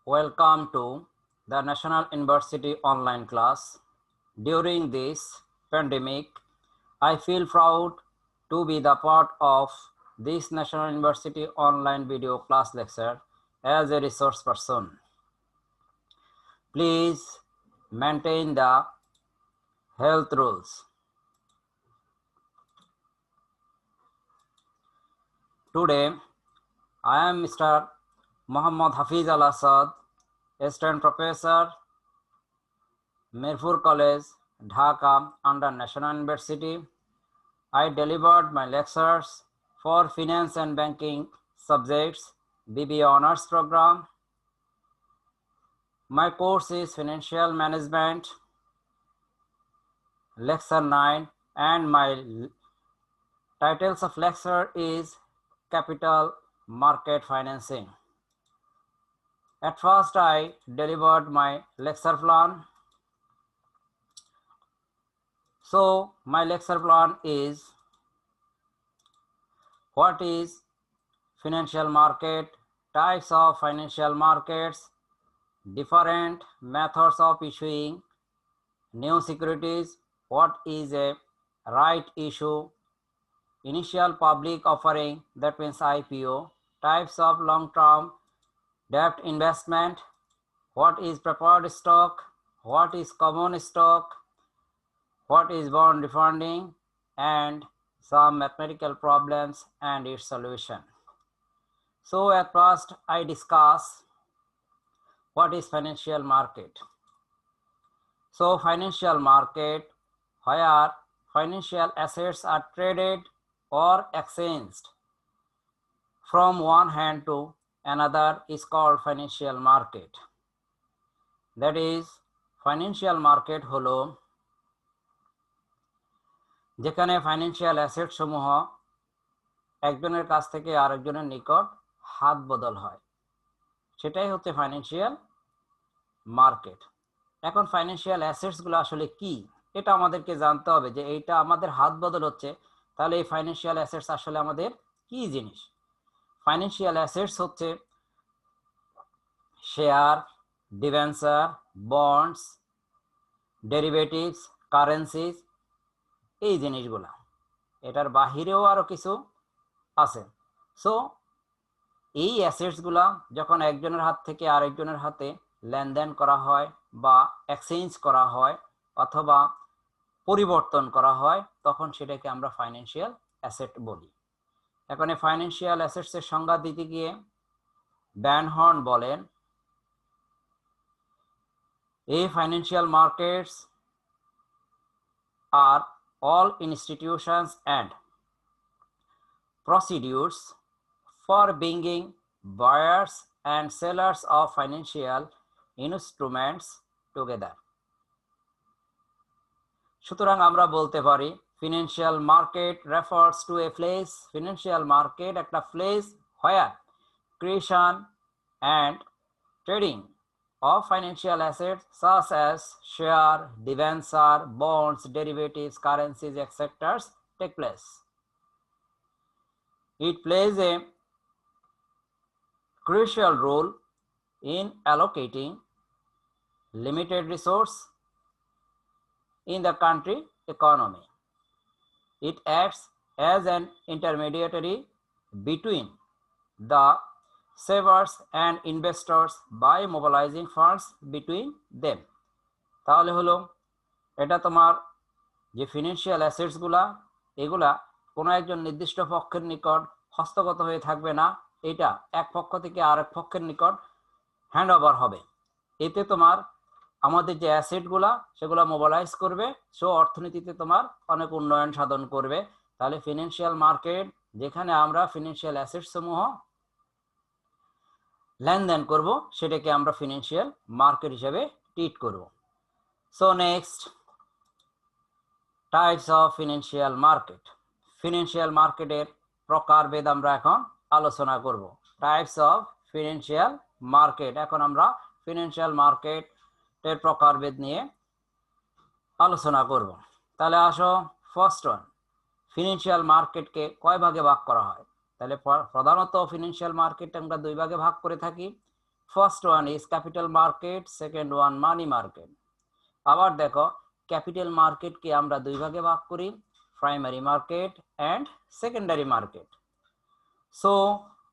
Welcome to the National University online class. During this pandemic, I feel proud to be the part of this National University online video class lecture as a resource person. Please maintain the health rules. Today, I am Mr. Muhammad Hafiz Al Asad, Assistant Professor, Mirpur College, Dhaka, under National University. I delivered my lectures for finance and banking subjects, BBA Honors Program. My course is Financial Management, Lecture 9, and my titles of lecture is Capital Market Financing. At first, I delivered my lecture plan. So, my lecture plan is: what is financial market, types of financial markets, different methods of issuing new securities, what is a right issue, initial public offering, that means IPO, types of long-term debt investment, what is preferred stock, what is common stock, what is bond refunding, and some mathematical problems and its solution. So at first I discuss what is financial market. So financial market, where financial assets are traded or exchanged from one hand to another, is called financial market. That is, financial market হলো যেখানে financial asset সমূহ একজনের কাছ থেকে আরেকজনের নিকট হাত বদল হয়, সেটাই হচ্ছে ফাইন্যান্সিয়াল মার্কেট। এখন ফাইন্যান্সিয়াল অ্যাসেটস গুলো আসলে কি, এটা আমাদেরকে জানতে হবে যে এইটা আমাদের হাত বদল হচ্ছে, তাহলে এই ফাইন্যান্সিয়াল অ্যাসেটস আসলে আমাদের কি জিনিস। ফাইন্যান্সিয়াল অ্যাসেটস হচ্ছে share, debenture, bonds, derivatives, currencies, এই জিনিসগুলা। এটার বাহিরেও আরো কিছু আছে। সো এই অ্যাসেটসগুলা যখন একজনের হাত থেকে আরেকজনের হাতে লেনদেন করা হয় বা এক্সচেঞ্জ করা হয় অথবা পরিবর্তন করা হয়, তখন সেটাকে আমরা ফাইন্যান্সিয়াল অ্যাসেট বলি। এখন এই ফাইন্যান্সিয়াল অ্যাসেটসের সংজ্ঞা দিতে গিয়ে ভ্যান হর্ন বলেন, এই ফাইন্যান্সিয়াল মার্কেটস আর all institutions and procedures for bringing buyers and sellers of financial instruments together. সুতরাং আমরা বলতে পারি financial market refers to a place, financial market একটা place where creation and trading of financial assets such as share, debenture, bonds, derivatives, currencies, etc. take place. It plays a crucial role in allocating limited resource in the country economy. It acts as an intermediary between the savers and investors by mobilizing funds between them. তাহলে হলো এটা তোমার যে financial assets গুলা, এগুলা কোনো একজন নির্দিষ্ট পক্ষের নিকট হস্তগত হয়ে থাকবে না, এটা এক পক্ষ থেকে আরেক পক্ষের নিকট হ্যান্ড ওভার হবে। এতে তোমার আমাদের যে অ্যাসেটগুলা সেগুলা মোবিলাইজ করবে, সো অর্থনীতিতে তোমার অনেক উন্নয়ন সাধন করবে। তাহলে ফিনান্সিয়াল মার্কেট যেখানে আমরা ফিনান্সিয়াল অ্যাসেটস সমূহ লেনদেন করব, সেটাকে আমরা ফিনান্সিয়াল মার্কেট হিসেবে ট্রিট করব। So next, types of financial market. Financial মার্কেটের প্রকারভেদ আমরা এখন আলোচনা করব। টাইপস অফ ফিনান্সিয়াল মার্কেট, এখন আমরা ফিনান্সিয়াল মার্কেটের প্রকারভেদ নিয়ে আলোচনা করব। তাহলে আসো, ফার্স্ট ওয়ান, ফিনান্সিয়াল মার্কেটকে কয় ভাগে ভাগ করা হয়? তাহলে প্রধানত ফিনান্সিয়াল মার্কেট আমরা দুই ভাগে ভাগ করে থাকি। First one is capital market, second one money market. আবার দেখো ক্যাপিটাল মার্কেটকে আমরা দুই ভাগে ভাগ করি, primary market and secondary market. So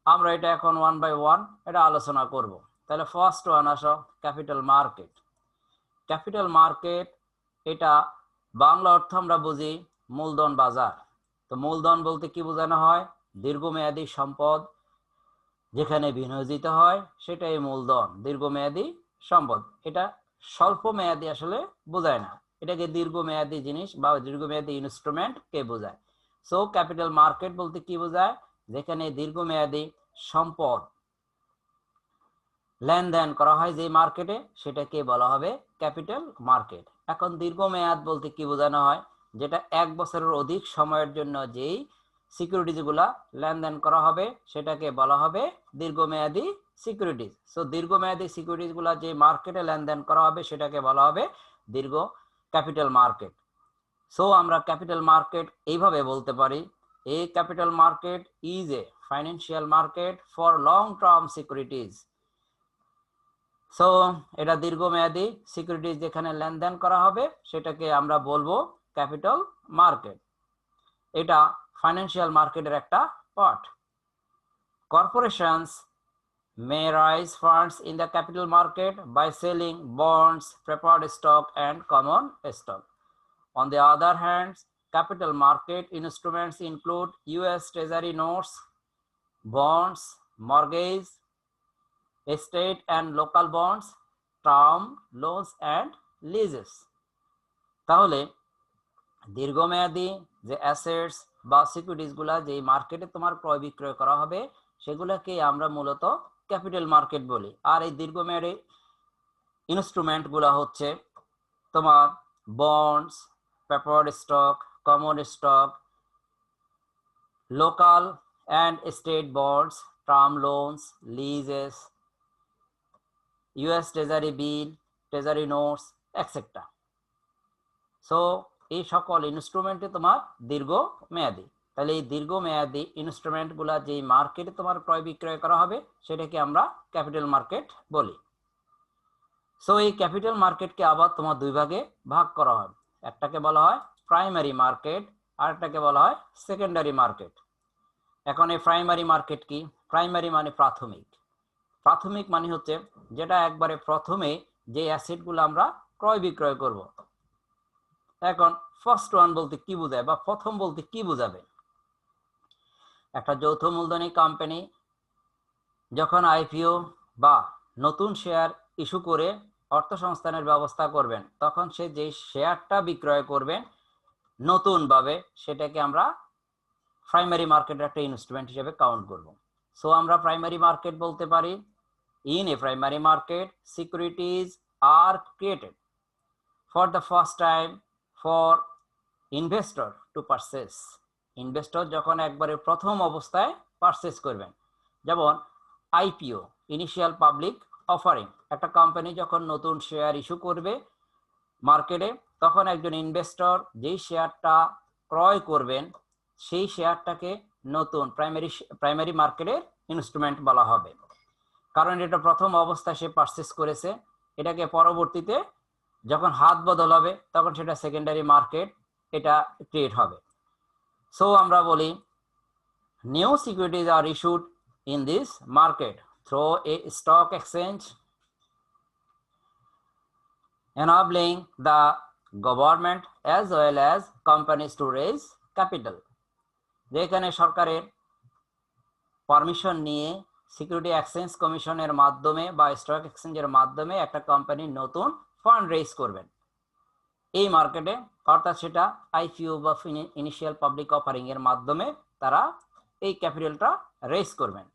আমরা এটা এখন ওয়ান বাই ওয়ান এটা আলোচনা করব। তাহলে ফার্স্ট ওয়ান আসো ক্যাপিটাল মার্কেট। ক্যাপিটাল মার্কেট এটা বাংলা অর্থ আমরা বুঝি মূলধন বাজার। তো মূলধন বলতে কি বোঝানো হয়? দীর্ঘমেয়াদী সম্পদ যেখানে বিনিয়োজিত হয় সেটাই মূলধন, দীর্ঘমেয়াদী সম্পদ। এটা স্বল্প মেয়াদী আসলে বোঝায় না, এটাকে দীর্ঘমেয়াদী জিনিস বা দীর্ঘমেয়াদী ইনস্ট্রুমেন্ট কে বোঝায়। সো ক্যাপিটাল মার্কেট বলতে কি বোঝায়? যেখানে দীর্ঘমেয়াদী সম্পদ লেনদেন করা হয় যে মার্কেটে, সেটাকে বলা হবে ক্যাপিটাল মার্কেট। এখন দীর্ঘমেয়াদ বলতে কি বোঝানো হয়? যেটা 1 বছরের অধিক সময়ের জন্য যেই সিকিউরিটিজ গুলা লেনদেন করা হবে সেটাকে বলা হবে দীর্ঘমেয়াদী সিকিউরিটিজ। সো দীর্ঘমেয়াদী সিকিউরিটিজ গুলা যে মার্কেটে লেনদেন করা হবে সেটাকে বলা হবে দীর্ঘ ক্যাপিটাল মার্কেট। সো আমরা ক্যাপিটাল মার্কেট এইভাবে বলতে পারি, a capital market is a financial market for long term securities. So এটা দীর্ঘমেয়াদী সিকিউরিটিজ যেখানে লেনদেন করা হবে সেটাকে আমরা বলবো ক্যাপিটাল মার্কেট। এটা ফাইন্যান্সিয়াল মার্কেটের একটা part. Corporations may raise funds in the capital market by selling bonds, preferred stock, and common stock. On the other hand, capital market instruments include US Treasury notes, bonds, mortgage, state and local bonds, term loans, and leases. তাহলে দীর্ঘমেয়াদী যে assets বা securities গুলা যে মার্কেটে তোমার ক্রয় বিক্রয় করা হবে সেগুলোকে আমরা মূলত ক্যাপিটাল মার্কেট বলি। আর এই দীর্ঘমেয়াদী ইনস্ট্রুমেন্ট গুলা হচ্ছে তোমার bonds, preferred stock, common stock, local and state bonds, term loans, leases, US treasury bill, treasury notes, etcetera. So এই সকল ইনস্ট্রুমেন্টে তোমার দীর্ঘমেয়াদী। তাহলে এই দীর্ঘমেয়াদী ইনস্ট্রুমেন্ট গুলা যে মার্কেটে তোমার ক্রয় বিক্রয় করা হবে সেটাকে আমরা ক্যাপিটাল মার্কেট বলি। সো এই ক্যাপিটাল মার্কেটকে আবার তোমার দুই ভাগে ভাগ করা হয়, একটাকে বলা হয় প্রাইমারি মার্কেট আর একটাকে বলা হয় সেকেন্ডারি মার্কেট। এখন এই প্রাইমারি মার্কেট কি? প্রাইমারি মানে প্রাথমিক। প্রাথমিক মানে হচ্ছে যেটা একবারে প্রথমে যে অ্যাসেটগুলো আমরা ক্রয় বিক্রয় করব। এখন ফার্স্ট ওয়ান বলতে কি বোঝায় বা প্রথম বলতে কি বোঝাবে? একটা যৌথ মূলধনী কোম্পানি যখন আইপিও বা নতুন শেয়ার ইস্যু করে অর্থ সংস্থানের ব্যবস্থা করবেন তখন সে যে শেয়ারটা বিক্রয় করবেন নতুন ভাবে সেটাকে আমরা প্রাইমারি মার্কেটের একটা ইনস্ট্রুমেন্ট হিসেবে কাউন্ট করব। সো আমরা প্রাইমারি মার্কেট বলতে পারি, in a primary market securities R created for the first time for investor to purchase. Investor যখন একবারে প্রথম অবস্থায় পারচেস করবেন, যেমন আইপিও ইনিশিয়াল পাবলিক অফারিং, একটা কোম্পানি যখন নতুন শেয়ার ইস্যু করবে মার্কেটে তখন একজন ইনভেস্টর যেই শেয়ারটা ক্রয় করবেন সেই শেয়ারটাকে নতুন প্রাইমারি মার্কেটের ইনস্ট্রুমেন্ট বলা হবে, কারণ এটা প্রথম অবস্থায় সে পারচেস করেছে। এটাকে পরবর্তীতে যখন হাত বদল হবে তখন সেটা সেকেন্ডারি মার্কেট এটা ক্রিয়েট হবে। সো আমরা বলি new securities are issued in this market through a stock exchange enabling the government as well as companies to raise capital. যেখানে সরকারের পারমিশন নিয়ে সিকিউরিটি এক্সচেঞ্জ কমিশনের মাধ্যমে বা স্টক এক্সচেঞ্জের মাধ্যমে একটা কোম্পানি নতুন ফান্ড রেজ করবেন এই মার্কেটে, অর্থাৎ সেটা আইপিও বা ইনিশিয়াল পাবলিক অফারিং এর মাধ্যমে তারা এই ক্যাপিটালটা রেজ করবেন।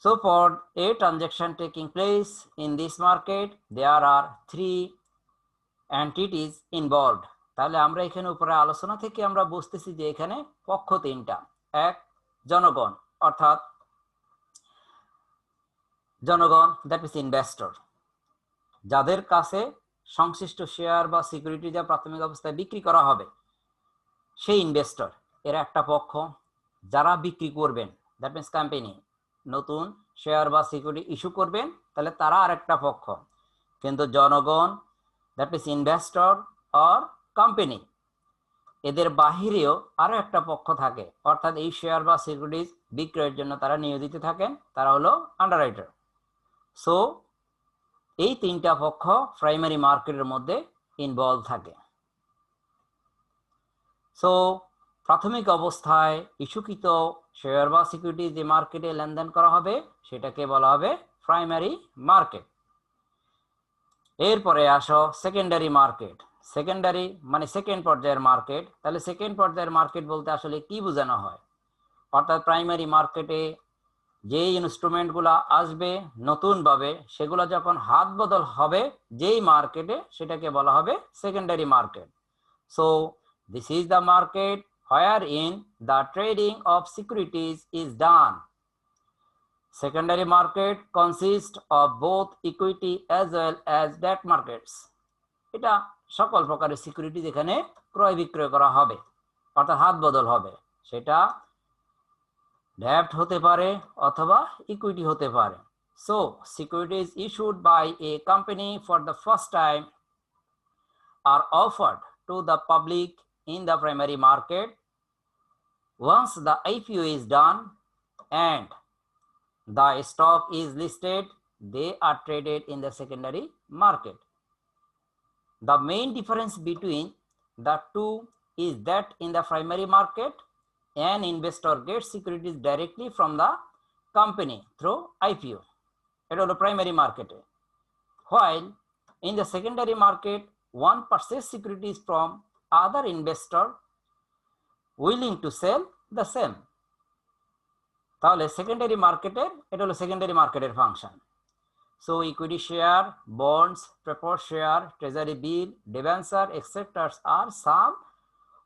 So for a transaction taking place in this market, there are 3 entities involved. তাহলে আমরা এখানে উপরে আলোচনা থেকে আমরা বুঝতেছি যে এখানে পক্ষ তিনটা। এক, জনগণ, অর্থাৎ জনগণ দ্যাট ইজ ইনভেস্টর, যাদের কাছে সংশ্লিষ্ট শেয়ার বা সিকিউরিটি যা প্রাথমিক অবস্থায় বিক্রি করা হবে সেই ইনভেস্টর এরা একটা পক্ষ। যারা বিক্রি করবেন দ্যাট মিন্স কোম্পানি, নতুন শেয়ার বা সিকিউরিটি ইস্যু করবেন, তাহলে তারা আরেকটা পক্ষ। কিন্তু জনগণ, that means investor or company, এদের বাহিরেও আরো একটা পক্ষ থাকে, অর্থাৎ এই শেয়ার বা সিকিউরিটিজ বিক্রয়ের জন্য তারা নিয়োজিত থাকেন, তারা হলো আন্ডাররাইটার। সো এই তিনটা পক্ষ প্রাইমারি মার্কেটের মধ্যে ইনভলভ থাকে। সো প্রাথমিক অবস্থায় ইস্যুকৃত শেয়ার বা সিকিউরিটি যে মার্কেটে লেনদেন করা হবে সেটাকে বলা হবে প্রাইমারি মার্কেট। এরপরে আসো সেকেন্ডারি মার্কেট। সেকেন্ডারি মানে সেকেন্ড পর্যায়ের মার্কেট। তাহলে সেকেন্ড পর্যায়ের মার্কেট বলতে আসলে কি বোঝানো হয়? অর্থাৎ প্রাইমারি মার্কেটে যে ইনস্ট্রুমেন্টগুলো আসবে নতুনভাবে, সেগুলো যখন হাত বদল হবে যেই মার্কেটে, সেটাকে বলা হবে secondary market. So this is the market wherein the trading of securities is done. Secondary market consists of both equity as well as debt markets. এটা সকল প্রকারের সিকিউরিটি যেখানে ক্রয় বিক্রয় করা হবে, অর্থাৎ হাত বদল হবে, সেটা ডেট হতে পারে অথবা ইকুইটি হতে পারে। So securities issued by a company for the first time are offered to the public in the primary market. Once the IPO is done and the stock is listed, they are traded in the secondary market. The main difference between the two is that in the primary market, an investor gets securities directly from the company through IPO. এটা হলো primary মার্কেটে। While in the secondary market, one purchases securities from other investor willing to sell the same. তাহলে secondary মার্কেটের এটা হলো secondary মার্কেটের function. So equity share, bonds, preferred share, treasury bill, debenture etcetera are some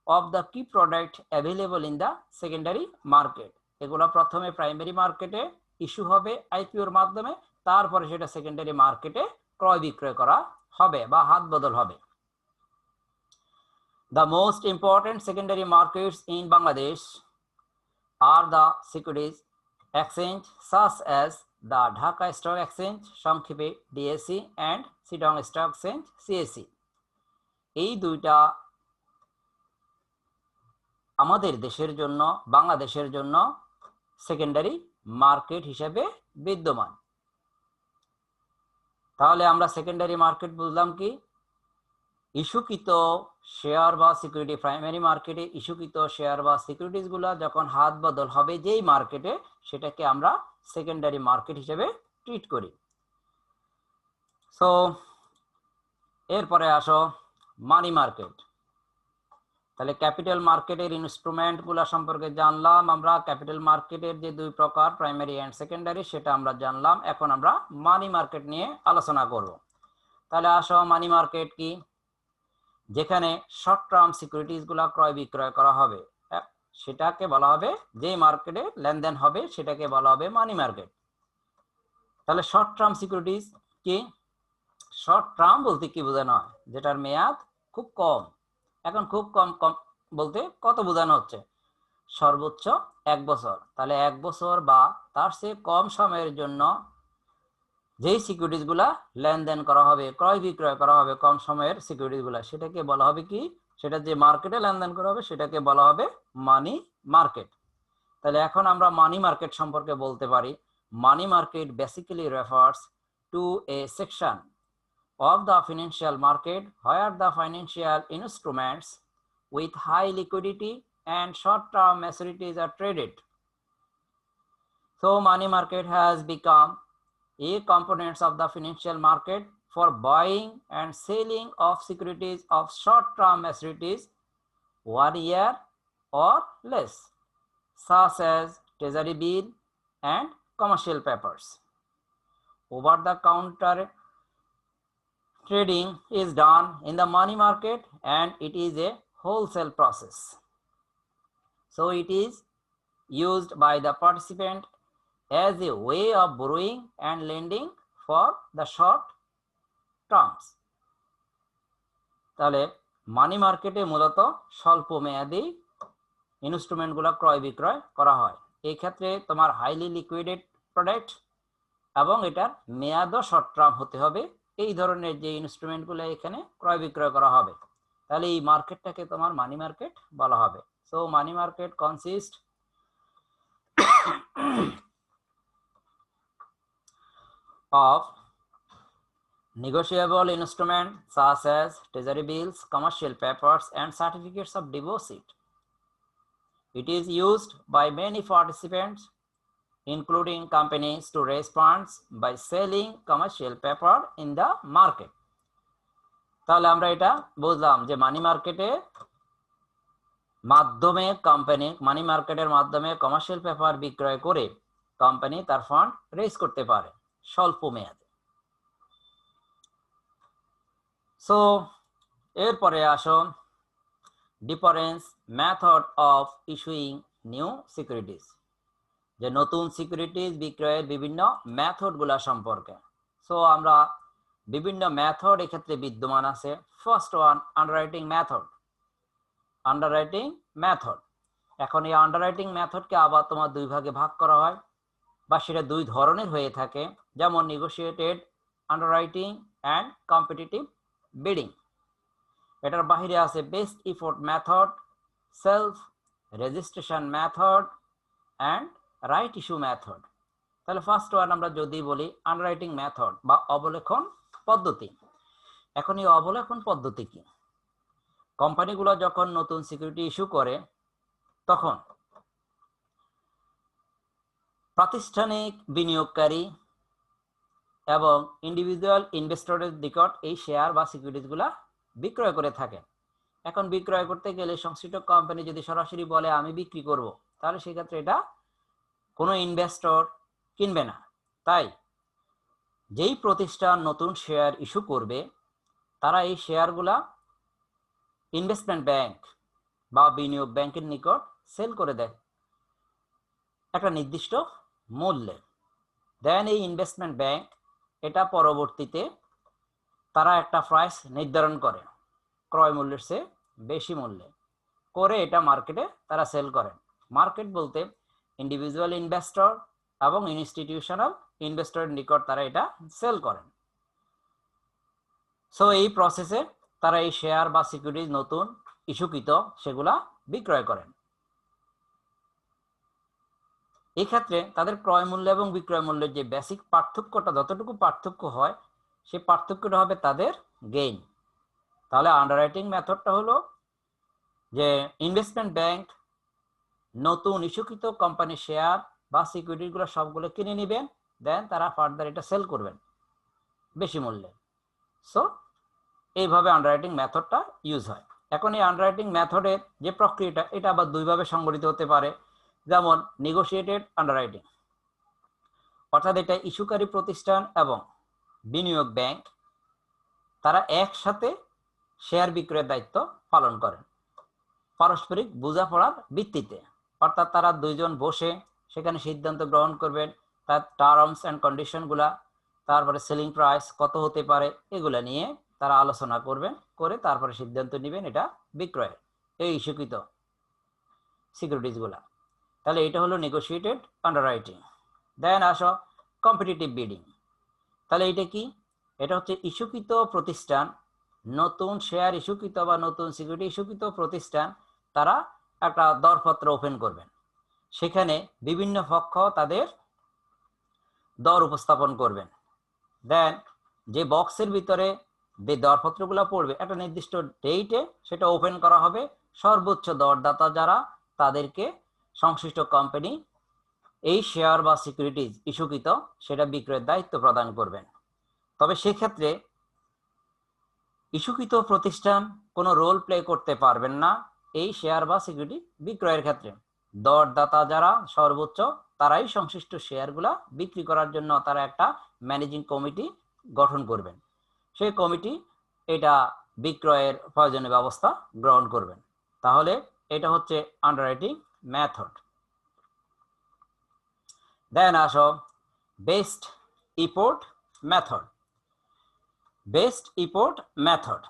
of the key product available in the secondary market. এগুলো প্রথমে primary মার্কেটে issue হবে আইপিওর মাধ্যমে, তারপরে সেটা সেকেন্ডারি মার্কেটে ক্রয় বিক্রয় করা হবে বা হাত বদল হবে। The most important secondary markets in Bangladesh are the securities exchange such as the Dhaka Stock Exchange, সংক্ষেপে DSE, and Chittagong Stock Exchange, CSE. এই দুইটা আমাদের দেশের জন্য, বাংলাদেশের জন্য সেকেন্ডারি মার্কেট হিসেবে বিদ্যমান। তাহলে আমরা সেকেন্ডারি মার্কেট বুঝলাম কি? ইস্যুকৃত শেয়ার বা সিকিউরিটি, প্রাইমারি মার্কেটে ইস্যুকৃত শেয়ার বা সিকিউরিটিজ গুলা যখন হাত বদল হবে যেই মার্কেটে, সেটাকে আমরা সেকেন্ডারি মার্কেট হিসেবে ট্রিট করি। সো এরপরে আসো মানি মার্কেট। তাহলে ক্যাপিটাল মার্কেটের ইনস্ট্রুমেন্ট গুলা সম্পর্কে জানলাম আমরা। ক্যাপিটাল মার্কেটের যে দুই প্রকার, প্রাইমারি এন্ড সেকেন্ডারি, সেটা আমরা জানলাম। এখন আমরা মানি মার্কেট নিয়ে আলোচনা করব। তাহলে আসো মানি মার্কেট কি? যেখানে শর্ট টার্ম সিকিউরিটিজ গুলা ক্রয় বিক্রয় করা হবে, সেটাকে বলা হবে, যে মার্কেটে লেনদেন হবে সেটাকে বলা হবে মানি মার্কেট। তাহলে শর্ট টার্ম সিকিউরিটিজ কি? শর্ট টার্ম বলতে কি বোঝানো হয়? যেটার মেয়াদ খুব কম। এখন খুব কম কম বলতে কত বোঝানো হচ্ছে? সর্বোচ্চ 1 বছর। তাহলে 1 বছর বা তার চেয়ে কম সময়ের জন্য যেই সিকিউরিটিজ গুলা লেনদেন করা হবে, ক্রয় বিক্রয় করা হবে কম সময়ের সিকিউরিটিজ গুলা, সেটাকে বলা হবে কি? সেটা যে মার্কেটে লেনদেন করা হবে সেটাকে বলা হবে মানি মার্কেট। তাহলে এখন আমরা মানি মার্কেট সম্পর্কে বলতে পারি। Money market basically refers to A section of the financial market where the financial instruments with high liquidity and short-term maturities are traded. So money market has become a component of the financial market for buying and selling of securities of short-term maturities 1 year or less, such as treasury bill and commercial papers. Over-the-counter trading is done in the money market and it is a wholesale process. So it is used by the participant as a way of borrowing and lending for the short terms. তাহলে মানি মার্কেটে মূলত স্বল্প মেয়াদী ইনস্ট্রুমেন্টগুলো ক্রয় বিক্রয় করা হয়। এই ক্ষেত্রে তোমার হাইলি লিকুইডেড প্রোডাক্ট এবং এটার মেয়াদও শর্ট টার্ম হতে হবে। এই ধরনের যে ইনস্ট্রুমেন্টগুলো এখানে ক্রয় বিক্রয় করা হবে, তাহলে এই মার্কেটটাকে তোমার মানি মার্কেট বলা হবে। So money market consist of negotiable instruments such as treasury bills, commercial papers, and certificates of deposit. It is used by many participants, including companies, to raise funds by selling commercial paper in the market. তাহলে আমরা এটা বুঝলাম যে মানি মার্কেটের মাধ্যমে company মানি মার্কেটের মাধ্যমে commercial paper বিক্রয় করে কোম্পানি তার ফান্ড রেজ করতে পারে স্বল্প মেয়াদে। সো এরপরে আসো difference method of issuing new securities, যে নতুন সিকিউরিটিজ বিক্রয়ের বিভিন্ন মেথডগুলো সম্পর্কে। সো আমরা বিভিন্ন মেথড এক্ষেত্রে বিদ্যমান আছে। First one, underwriting method. Underwriting method, এখন এই আন্ডাররাইটিং মেথডকে আবার তোমার দুই ভাগে ভাগ করা হয় বা সেটা দুই ধরনের হয়ে থাকে, যেমন নেগোশিয়েটেড আন্ডাররাইটিং অ্যান্ড কম্পিটিটিভ বিডিং। এটার বাহিরে আছে best effort method, self registration method and right issue method. তাহলে ফার্স্ট ওয়ান আমরা যদি বলি আন্ডাররাইটিং মেথড বা অবলেখন পদ্ধতি। এখন এই অবলেখন পদ্ধতি কি? কোম্পানিগুলো যখন নতুন সিকিউরিটি ইস্যু করে তখন প্রাতিষ্ঠানিক বিনিয়োগকারী এবং ইন্ডিভিজুয়াল ইনভেস্টরের নিকট এই শেয়ার বা সিকিউরিটিগুলা বিক্রয় করে থাকে। এখন বিক্রয় করতে গেলে সংশ্লিষ্ট কোম্পানি যদি সরাসরি বলে আমি বিক্রি করব, তাহলে সেক্ষেত্রে এটা কোনো ইনভেস্টর কিনবে না। তাই যেই প্রতিষ্ঠান নতুন শেয়ার ইস্যু করবে তারা এই শেয়ারগুলা ইনভেস্টমেন্ট ব্যাংক বা বিনিয়োগ ব্যাংকের নিকট সেল করে দেয় একটা নির্দিষ্ট মূল্যে। দেন এই ইনভেস্টমেন্ট ব্যাংক এটা পরবর্তীতে তারা একটা প্রাইস নির্ধারণ করে, ক্রয় মূল্যের চেয়ে বেশি মূল্যে করে এটা মার্কেটে তারা সেল করেন। মার্কেট বলতে ইন্ডিভিজুয়াল ইনভেস্টর এবং ইনস্টিটিউশনাল ইনভেস্টরের নিকট তারা এটা সেল করেন। সো এই প্রসেসে তারা এই শেয়ার বা সিকিউরিটি নতুন ইস্যুকৃত সেগুলা বিক্রয় করেন। এই ক্ষেত্রে তাদের ক্রয় মূল্য এবং বিক্রয় মূল্যের যে বেসিক পার্থক্যটা, যতটুকু পার্থক্য হয় সেই পার্থক্যটা হবে তাদের গেইন। তাহলে আন্ডাররাইটিং মেথডটা হলো যে ইনভেস্টমেন্ট ব্যাংক নতুন ইস্যুকৃত কোম্পানির শেয়ার বা সিকিউরিটিগুলো সবগুলো কিনে নেবেন, দেন তারা ফার্দার এটা সেল করবেন বেশি মূল্যে। সো এইভাবে আন্ডাররাইটিং মেথডটা ইউজ হয়। এখন এই আন্ডাররাইটিং মেথডের যে প্রক্রিয়াটা এটা আবার দুইভাবে সংগঠিত হতে পারে, যেমন নেগোশিয়েটেড আন্ডাররাইটিং, অর্থাৎ এটা ইস্যুকারী প্রতিষ্ঠান এবং বিনিয়োগ ব্যাংক তারা একসাথে শেয়ার বিক্রয়ের দায়িত্ব পালন করেন পারস্পরিক বোঝাপড়ার ভিত্তিতে। অর্থাৎ তারা দুইজন বসে সেখানে সিদ্ধান্ত গ্রহণ করবেন, তার টার্মস অ্যান্ড কন্ডিশনগুলা, তারপরে সেলিং প্রাইস কত হতে পারে এগুলা নিয়ে তারা আলোচনা করবেন, করে তারপরে সিদ্ধান্ত নেবেন এটা বিক্রয়ের এই ইস্যুকৃত সিকিউরিটিজগুলা। তাহলে এটা হলো নেগোশিয়েটেড আন্ডাররাইটিং। দেন আসো কম্পিটিটিভ বিডিং। তাহলে এটা কি? এটা হচ্ছে ইস্যুকৃত প্রতিষ্ঠান, নতুন শেয়ার ইস্যুকৃত বা নতুন সিকিউরিটি ইস্যুকৃত প্রতিষ্ঠান তারা একটা দরপত্র ওপেন করবেন, সেখানে বিভিন্ন পক্ষ তাদের দর উপস্থাপন করবেন। দেন যে বক্সের ভিতরে যে দরপত্রগুলো পড়বে একটা নির্দিষ্ট ডেটে সেটা ওপেন করা হবে, সর্বোচ্চ দরদাতা যারা তাদেরকে সংশ্লিষ্ট কোম্পানি এই শেয়ার বা সিকিউরিটিজ ইস্যুকৃত সেটা বিক্রয়ের দায়িত্ব প্রদান করবেন। তবে সেক্ষেত্রে ইস্যুকৃত প্রতিষ্ঠান কোনো রোল প্লে করতে পারবেন না এই শেয়ার বা সিকিউরিটি বিক্রয়ের ক্ষেত্রে। দরদাতা যারা সর্বোচ্চ তারাই সংশ্লিষ্ট শেয়ারগুলা বিক্রি করার জন্য তারা একটা ম্যানেজিং কমিটি গঠন করবেন, সেই কমিটি এটা বিক্রয়ের প্রয়োজনীয় ব্যবস্থা গ্রহণ করবেন। তাহলে এটা হচ্ছে আন্ডাররাইটিং মেথড। দেন আসো best effort method. Best effort method,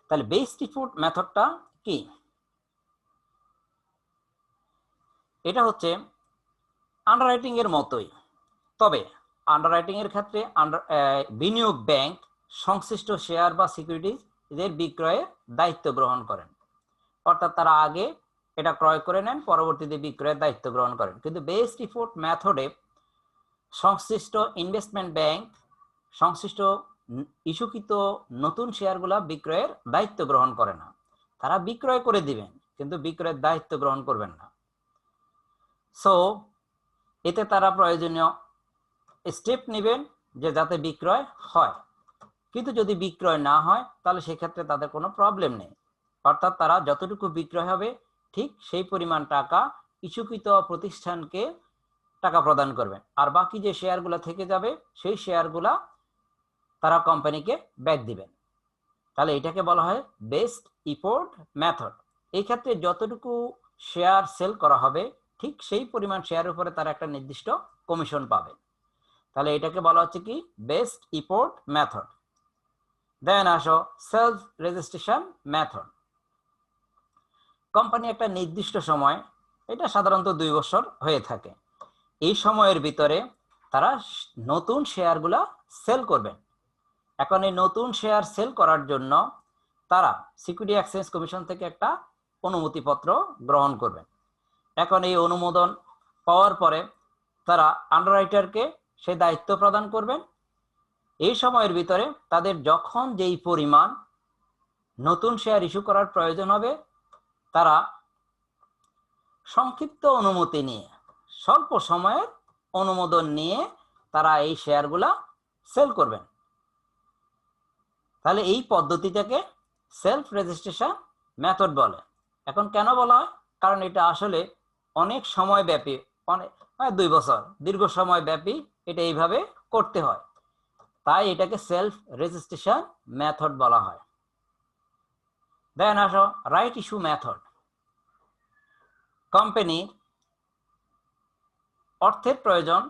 তাহলে বেস্ট এফোর্ট মেথডটা কি? এটা হচ্ছে আন্ডাররাইটিং এর মতোই, তবে আন্ডাররাইটিং এর ক্ষেত্রে বিনিয়োগ ব্যাংক সংশ্লিষ্ট শেয়ার বা সিকিউরিটিজ এদের বিক্রয়ের দায়িত্ব গ্রহণ করেন, অর্থাৎ তারা আগে এটা ক্রয় করে নেন, পরবর্তীতে বিক্রয়ের দায়িত্ব গ্রহণ করেন। কিন্তু বেস্ট এফোর্ট মেথডে সংশ্লিষ্ট ইনভেস্টমেন্ট ব্যাংক সংশ্লিষ্ট ইস্যুকৃত নতুন শেয়ারগুলা বিক্রয়ের দায়িত্ব গ্রহণ করে না। তারা বিক্রয় করে দিবেন কিন্তু বিক্রয়ের দায়িত্ব গ্রহণ করবেন না। সো এতে তারা প্রয়োজনীয় স্টেপ নেবেন যে যাতে বিক্রয় হয়, কিন্তু যদি বিক্রয় না হয় তাহলে সেক্ষেত্রে তাদের কোনো প্রবলেম নেই, অর্থাৎ তারা যতটুকু বিক্রয় হবে ঠিক সেই পরিমাণ টাকা ইস্যুকৃত প্রতিষ্ঠানকে টাকা প্রদান করবেন, আর বাকি যে শেয়ারগুলো থেকে যাবে সেই শেয়ারগুলা তারা কোম্পানিকে ব্যাক দিবেন। তাহলে এটাকে বলা হয় বেস্ট এফোর্ট মেথড। এই ক্ষেত্রে যতটুকু শেয়ার সেল করা হবে ঠিক সেই পরিমাণ শেয়ারের উপরে তারা একটা নির্দিষ্ট কমিশন পাবে। তাহলে এটাকে বলা হচ্ছে কি বেস্ট এফোর্ট মেথড। দেন আসো সেলফ রেজিস্ট্রেশন মেথড। কোম্পানি একটা নির্দিষ্ট সময়, এটা সাধারণত 2 বছর হয়ে থাকে, এই সময়ের ভিতরে তারা নতুন শেয়ারগুলা সেল করবেন। এখন এই নতুন শেয়ার সেল করার জন্য তারা সিকিউরিটি এক্সচেঞ্জ কমিশন থেকে একটা অনুমতিপত্র গ্রহণ করবেন। এখন এই অনুমোদন পাওয়ার পরে তারা আন্ডাররাইটারকে সেই দায়িত্ব প্রদান করবেন। এই সময়ের ভিতরে তাদের যখন যেই পরিমাণ নতুন শেয়ার ইস্যু করার প্রয়োজন হবে তারা সংক্ষিপ্ত অনুমতি নিয়ে স্বল্প সময়ের অনুমোদন নিয়ে তারা এই শেয়ারগুলা সেল করবেন। তাহলে এই পদ্ধতিটাকে সেলফ রেজিস্ট্রেশন মেথড বলে। এখন কেন বলা হয়? কারণ এটা আসলে অনেক সময় ব্যাপী, অনেক 2 বছর দীর্ঘ সময় ব্যাপী এটা এইভাবে করতে হয়, তাই এটাকে সেলফ রেজিস্ট্রেশন মেথড বলা হয়। দেন আসো রাইট ইস্যু মেথড। কোম্পানি অর্থের প্রয়োজন,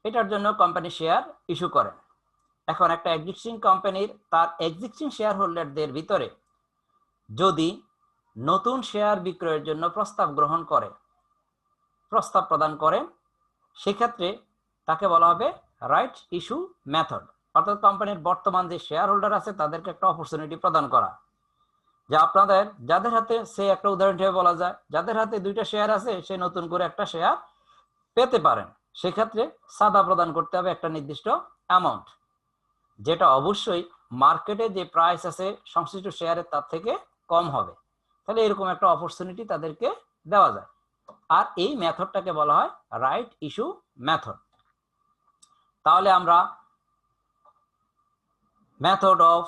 এটার জন্য কোম্পানি শেয়ার ইস্যু করেন। এখন একটা এক্সিস্টিং কোম্পানির তার এক্সিস্টিং শেয়ার হোল্ডারদের ভিতরে যদি নতুন শেয়ার বিক্রয়ের জন্য প্রস্তাব প্রদান করে সেক্ষেত্রে তাকে বলা হবে রাইট ইস্যু মেথড। অর্থাৎ কোম্পানির বর্তমান যে শেয়ার হোল্ডার আছে তাদেরকে একটা অপরচুনিটি প্রদান করা, যে আপনাদের যাদের হাতে, সে একটা উদাহরণ হিসেবে বলা যায় যাদের হাতে 2টা শেয়ার আছে সে নতুন করে একটা শেয়ার পেতে পারেন। সেক্ষেত্রে সাদা প্রদান করতে হবে একটা নির্দিষ্ট অ্যামাউন্ট, যেটা অবশ্যই মার্কেটে যে প্রাইস আছে সংশ্লিষ্ট শেয়ারের তার থেকে কম হবে। তাহলে এরকম একটা অপরচুনিটি তাদেরকে দেওয়া যায়, আর এই মেথডটাকে বলা হয় রাইট ইস্যু মেথড। তাহলে আমরা method of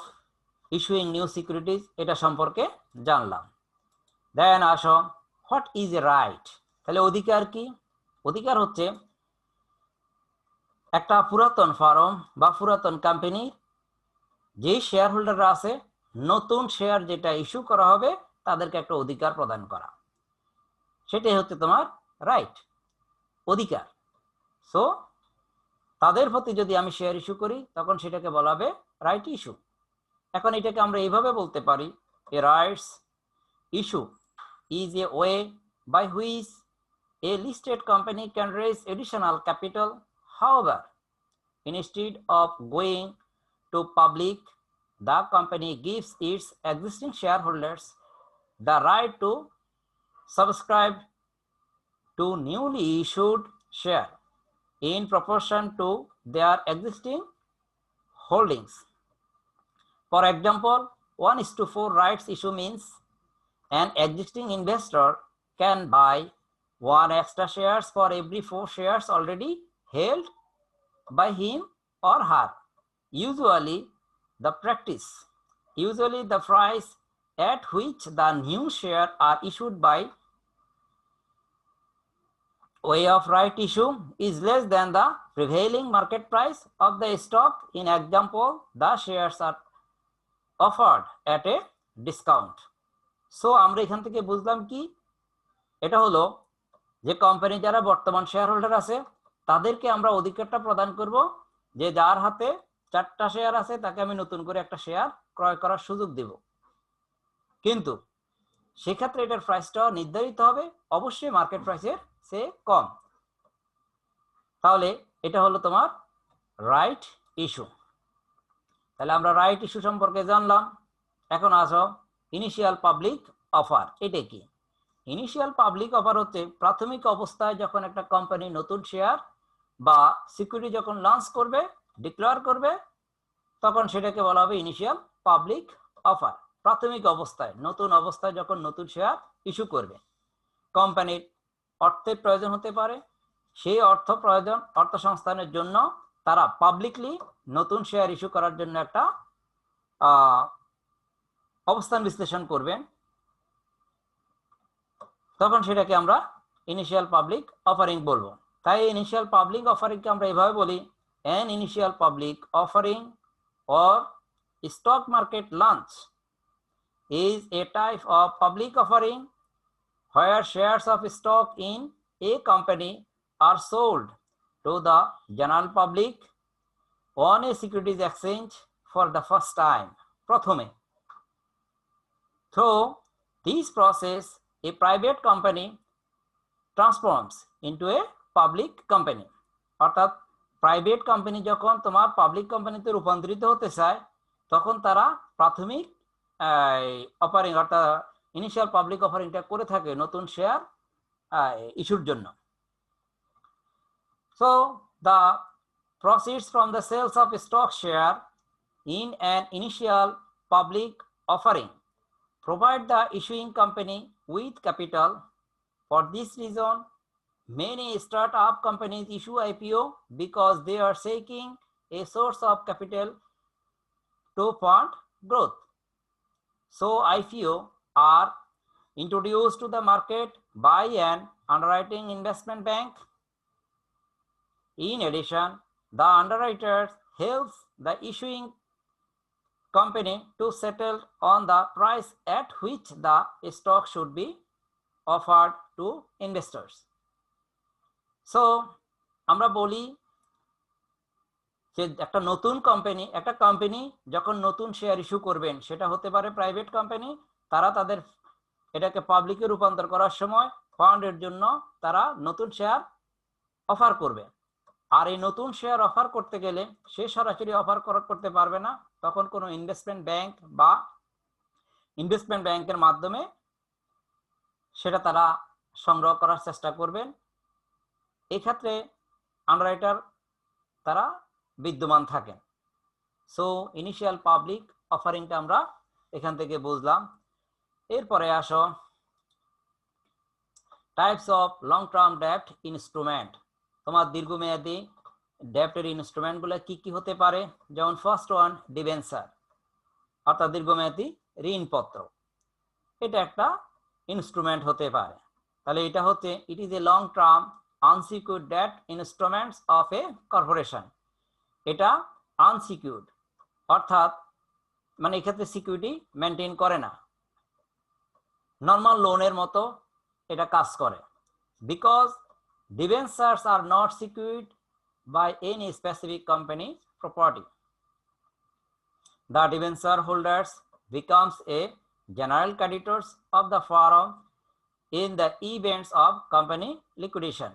issuing new securities এটা সম্পর্কে জানলাম। দেন আসো হোয়াট ইজ এ রাইট। তাহলে অধিকার কি? অধিকার হচ্ছে একটা পুরাতন ফার্ম বা পুরাতন কোম্পানি যেই শেয়ার হোল্ডাররা আছে নতুন শেয়ার যেটা ইস্যু করা হবে তাদেরকে একটা অধিকার প্রদান করা, সেটাই হচ্ছে তোমার রাইট, অধিকার। সো তাদের প্রতি যদি আমি শেয়ার ইস্যু করি তখন সেটাকে বলা হবে রাইট ইস্যু। এখন এটাকে আমরা এইভাবে বলতে পারি, a rights issue is a way by which a listed company can raise additional capital. However, instead of going to public, the company gives its existing shareholders the right to subscribe to newly issued share in proportion to their existing holdings. For example, 1:4 rights issue means an existing investor can buy 1 extra shares for every 4 shares already held by him or her. Usually the price at which the new share are issued by way of right issue is less than the prevailing market price of the stock. In example, the shares are offered at a discount. So আমরা এখান থেকে বুঝলাম কি, এটা হলো যে company যারা বর্তমান শেয়ার হোল্ডার আছে তাদেরকে আমরা অধিকারটা প্রদান করব যে যার হাতে 4টা শেয়ার আছে তাকে আমি নতুন করে একটা শেয়ার ক্রয় করার সুযোগ দেব, কিন্তু সেক্ষেত্রে এটার প্রাইসটা নির্ধারিত হবে অবশ্যই মার্কেট প্রাইসের চেয়ে কম। তাহলে এটা হলো তোমার রাইট ইস্যু। তাহলে আমরা রাইট ইস্যু সম্পর্কে জানলাম। এখন আসো ইনিশিয়াল পাবলিক অফার। এটা কি? ইনিশিয়াল পাবলিক অফার হচ্ছে প্রাথমিক অবস্থায় যখন একটা কোম্পানি নতুন শেয়ার বা সিকিউরিটি যখন লঞ্চ করবে, ডিক্লেয়ার করবে, তখন সেটাকে বলা হবে ইনিশিয়াল পাবলিক অফার। প্রাথমিক অবস্থায়, নতুন অবস্থায় যখন নতুন শেয়ার ইস্যু করবে, কোম্পানির অর্থের প্রয়োজন হতে পারে, সেই অর্থ সংস্থানের জন্য তারা পাবলিকলি নতুন শেয়ার ইস্যু করার জন্য একটা অবস্থান বিশ্লেষণ করবেন, তখন সেটাকে আমরা ইনিশিয়াল পাবলিক অফারিং বলবো। তাই ইনিশিয়াল পাবলিক অফারিংকে আমরা এভাবে বলি, an initial public offering or stock market launch is a type of public offering where shares of stock in a company are sold to the general public on a securities exchange for the first time. প্রথমে, through this process a private company transforms into a public company. অর্থাৎ private company যখন তোমার public কোম্পানিতে রূপান্তরিত হতে চায়, তখন তারা প্রাথমিক অফারিং অর্থাৎ ইনিশিয়াল পাবলিক অফারিংটা করে থাকে নতুন শেয়ার ইস্যুর জন্য। So the proceeds from the sales of stock share in an initial public offering provide the issuing company with capital. For this reason, many startup companies issue IPO because they are seeking a source of capital to fund growth. So IPO are introduced to the market by an underwriting investment bank. In addition, the underwriter helps the issuing company to settle on the price at which the stock should be offered to investors. So আমরা বলি যে একটা company যখন নতুন share issue করবেন, সেটা হতে পারে প্রাইভেট কোম্পানি, তারা তাদের এটাকে পাবলিকে রূপান্তর করার সময় ফান্ডের জন্য তারা নতুন শেয়ার অফার করবে। আর এই নতুন শেয়ার অফার করতে গেলে সে সরাসরি অফার করতে পারবে না, তখন কোনো ইনভেস্টমেন্ট ব্যাংকের মাধ্যমে সেটা তারা সংগ্রহ করার চেষ্টা করবেন। এক্ষেত্রে আন্ডাররাইটার তারা বিদ্যমান থাকেন। সো ইনিশিয়াল পাবলিক অফারিংটা আমরা এখান থেকে বুঝলাম। এরপরে আসো টাইপস অফ লং টার্ম ডেপ্ট ইনস্ট্রুমেন্ট। তোমার দীর্ঘমেয়াদী ডেপ্টের ইনস্ট্রুমেন্টগুলো কি কি হতে পারে? যেমন ফার্স্ট ওয়ান, ডিবেঞ্চার অর্থাৎ দীর্ঘমেয়াদী ঋণপত্র, এটা একটা ইনস্ট্রুমেন্ট হতে পারে। তাহলে এটা হচ্ছে it is a long term unsecured debt instruments of a corporation. এটা আনসিকিউরড অর্থাৎ মানে এক্ষেত্রে সিকিউরিটি মেনটেন করে না, নর্মাল লোনের মতো এটা কাজ করে। Because debentures are not secured by any specific company's property. The debenture holders becomes a general creditors of the firm in the events of company liquidation.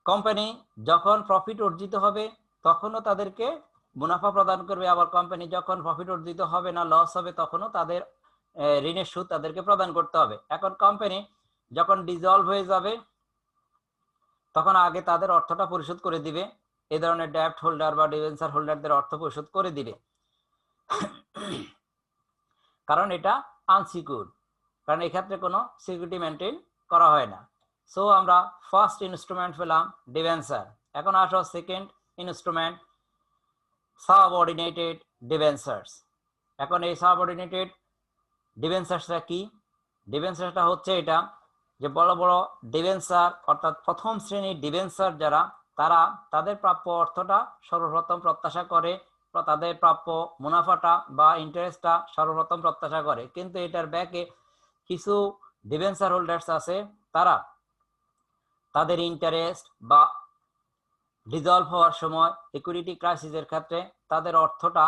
Company যখন প্রফিট অর্জিত হবে তখনও তাদেরকে মুনাফা প্রদান করবে, আবার কোম্পানি যখন প্রফিট অর্জিত হবে না, লস হবে, তখনও তাদের ঋণের সুদ তাদেরকে প্রদান করতে হবে। এখন কোম্পানি যখন ডিজলভ হয়ে যাবে তখন আগে তাদের অর্থটা পরিশোধ করে দিবে, এই ধরনের ডেপ্ট হোল্ডার বা ডিবেঞ্চার হোল্ডারদের অর্থ পরিশোধ করে দিবে, কারণ এটা আনসিকিউরড, কারণ এক্ষেত্রে কোনো সিকিউরিটি মেনটেন করা হয় না। সো আমরা ফার্স্ট ইনস্ট্রুমেন্ট পেলাম ডিবেঞ্চার। এখন আসো সেকেন্ড ইনস্ট্রুমেন্ট, সাবঅর্ডিনেটেড ডিবেঞ্চার্স। এখন এই সাবঅর্ডিনেটেড ডিবেঞ্চার্সটা কি? ডিবেঞ্চারটা হচ্ছে এটা যে বড় বড় ডিবেঞ্চার অর্থাৎ প্রথম শ্রেণীর ডিবেঞ্চার যারা, তারা তাদের প্রাপ্য অর্থটা সর্বপ্রথম প্রত্যাশা করে, তাদের প্রাপ্য মুনাফাটা বা ইন্টারেস্টটা সর্বপ্রথম প্রত্যাশা করে, কিন্তু এটার ব্যাকে কিছু ডিবেঞ্চার হোল্ডার্স আছে, তারা তাদের ইন্টারেস্ট বা ডিজলভ হওয়ার সময় লিকুইডিটি ক্রাইসিসের ক্ষেত্রে তাদের অর্থটা